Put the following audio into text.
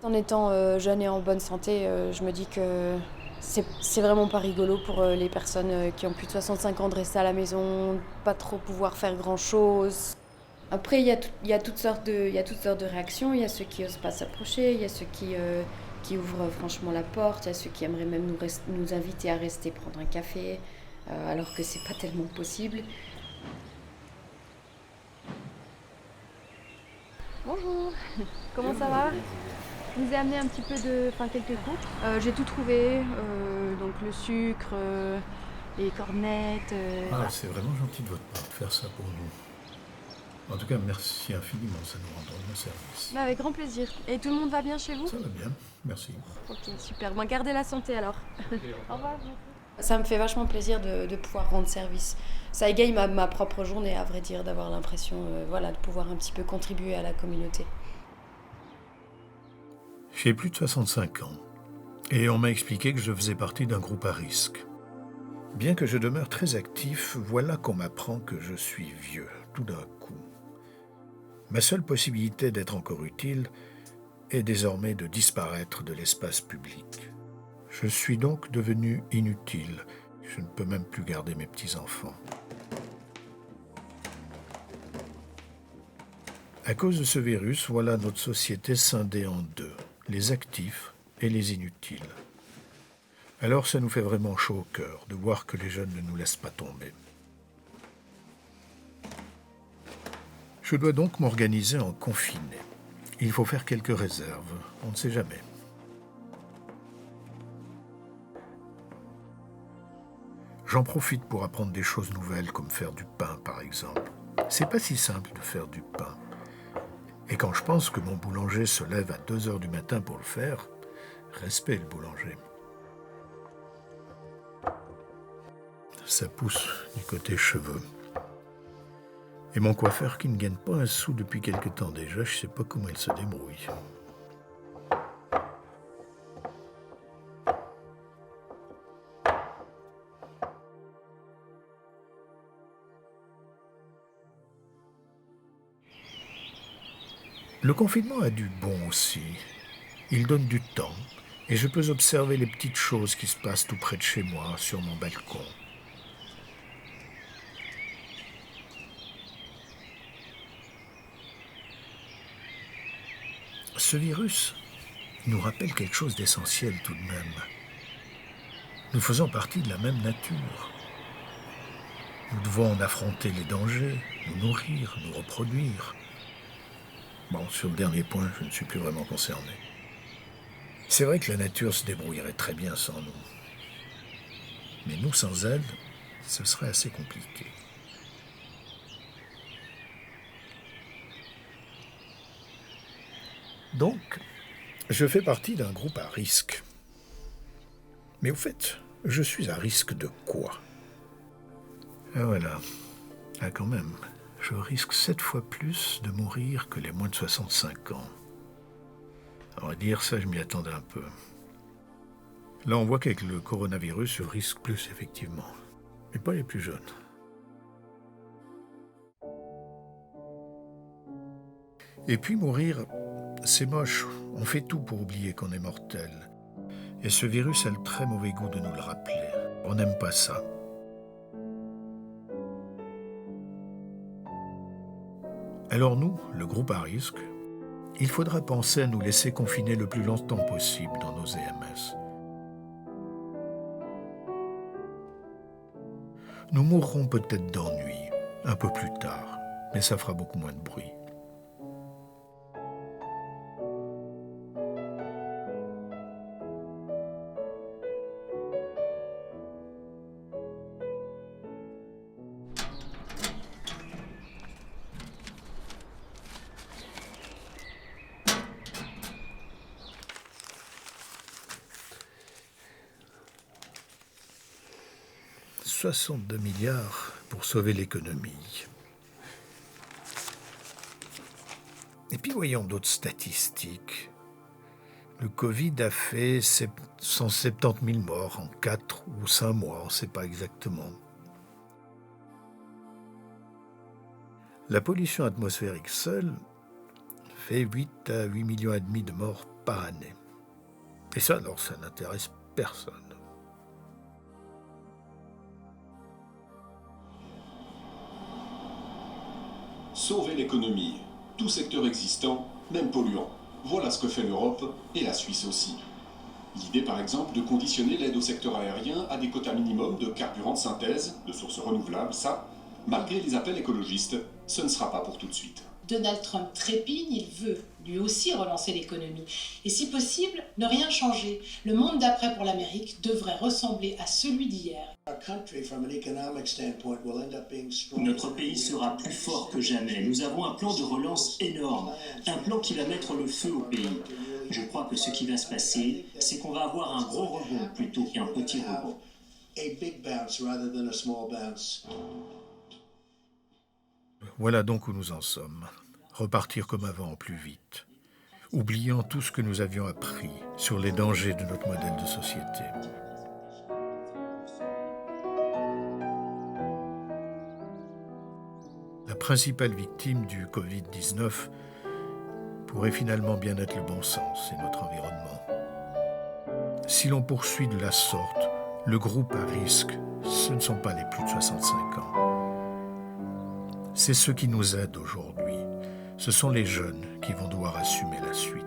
En étant jeune et en bonne santé, je me dis que c'est vraiment pas rigolo pour les personnes qui ont plus de 65 ans de rester à la maison, pas trop pouvoir faire grand-chose. Après, il y a il y a toutes sortes de réactions. Il y a ceux qui osent pas s'approcher, il y a ceux qui ouvrent franchement la porte, il y a ceux qui aimeraient même nous inviter à rester prendre un café, alors que c'est pas tellement possible. Bonjour, comment ça va? Je vous ai amené un petit peu quelques cours. J'ai tout trouvé, donc le sucre, les cornettes. Ah, c'est vraiment gentil de votre part de faire ça pour nous. En tout cas, merci infiniment, ça nous rend vraiment service. Bah, avec grand plaisir. Et tout le monde va bien chez vous? Ça va bien, merci. Ok, super. Bon, gardez la santé alors. Au revoir. Ça me fait vachement plaisir de pouvoir rendre service. Ça égaye ma propre journée, à vrai dire, d'avoir l'impression voilà, de pouvoir un petit peu contribuer à la communauté. J'ai plus de 65 ans, et on m'a expliqué que je faisais partie d'un groupe à risque. Bien que je demeure très actif, voilà qu'on m'apprend que je suis vieux, tout d'un coup. Ma seule possibilité d'être encore utile est désormais de disparaître de l'espace public. Je suis donc devenu inutile. Je ne peux même plus garder mes petits-enfants. À cause de ce virus, voilà notre société scindée en deux, les actifs et les inutiles. Alors ça nous fait vraiment chaud au cœur de voir que les jeunes ne nous laissent pas tomber. Je dois donc m'organiser en confiné. Il faut faire quelques réserves, on ne sait jamais. J'en profite pour apprendre des choses nouvelles comme faire du pain par exemple. C'est pas si simple de faire du pain. Et quand je pense que mon boulanger se lève à 2 heures du matin pour le faire, respect le boulanger. Ça pousse du côté cheveux. Et mon coiffeur qui ne gagne pas un sou depuis quelque temps déjà, je sais pas comment il se débrouille. Le confinement a du bon aussi. Il donne du temps et je peux observer les petites choses qui se passent tout près de chez moi, sur mon balcon. Ce virus nous rappelle quelque chose d'essentiel tout de même. Nous faisons partie de la même nature. Nous devons en affronter les dangers, nous nourrir, nous reproduire. Bon, sur le dernier point, je ne suis plus vraiment concerné. C'est vrai que la nature se débrouillerait très bien sans nous. Mais nous, sans elle, ce serait assez compliqué. Donc, je fais partie d'un groupe à risque. Mais au fait, je suis à risque de quoi? Ah voilà. Ah quand même, je risque 7 fois plus de mourir que les moins de 65 ans. À vrai dire, ça, je m'y attendais un peu. Là, on voit qu'avec le coronavirus, je risque plus, effectivement. Mais pas les plus jeunes. Et puis mourir, c'est moche. On fait tout pour oublier qu'on est mortel. Et ce virus a le très mauvais goût de nous le rappeler. On n'aime pas ça. Alors nous, le groupe à risque, il faudra penser à nous laisser confiner le plus longtemps possible dans nos EMS. Nous mourrons peut-être d'ennui, un peu plus tard, mais ça fera beaucoup moins de bruit. « 62 milliards pour sauver l'économie. » Et puis voyons d'autres statistiques. Le Covid a fait 170 000 morts en 4 ou 5 mois, on ne sait pas exactement. La pollution atmosphérique seule fait 8 à 8 millions et demi de morts par année. Et ça, alors, ça n'intéresse personne. Sauver l'économie, tout secteur existant, même polluant. Voilà ce que fait l'Europe et la Suisse aussi. L'idée par exemple de conditionner l'aide au secteur aérien à des quotas minimums de carburant de synthèse, de sources renouvelables, ça, malgré les appels écologistes, ce ne sera pas pour tout de suite. Donald Trump trépigne, il veut lui aussi relancer l'économie. Et si possible, ne rien changer. Le monde d'après pour l'Amérique devrait ressembler à celui d'hier. Notre pays sera plus fort que jamais. Nous avons un plan de relance énorme, un plan qui va mettre le feu au pays. Je crois que ce qui va se passer, c'est qu'on va avoir un gros rebond plutôt qu'un petit rebond. Voilà donc où nous en sommes. Repartir comme avant, plus vite. Oubliant tout ce que nous avions appris sur les dangers de notre modèle de société. La principale victime du Covid-19 pourrait finalement bien être le bon sens et notre environnement. Si l'on poursuit de la sorte, le groupe à risque, ce ne sont pas les plus de 65 ans. C'est ceux qui nous aident aujourd'hui. Ce sont les jeunes qui vont devoir assumer la suite.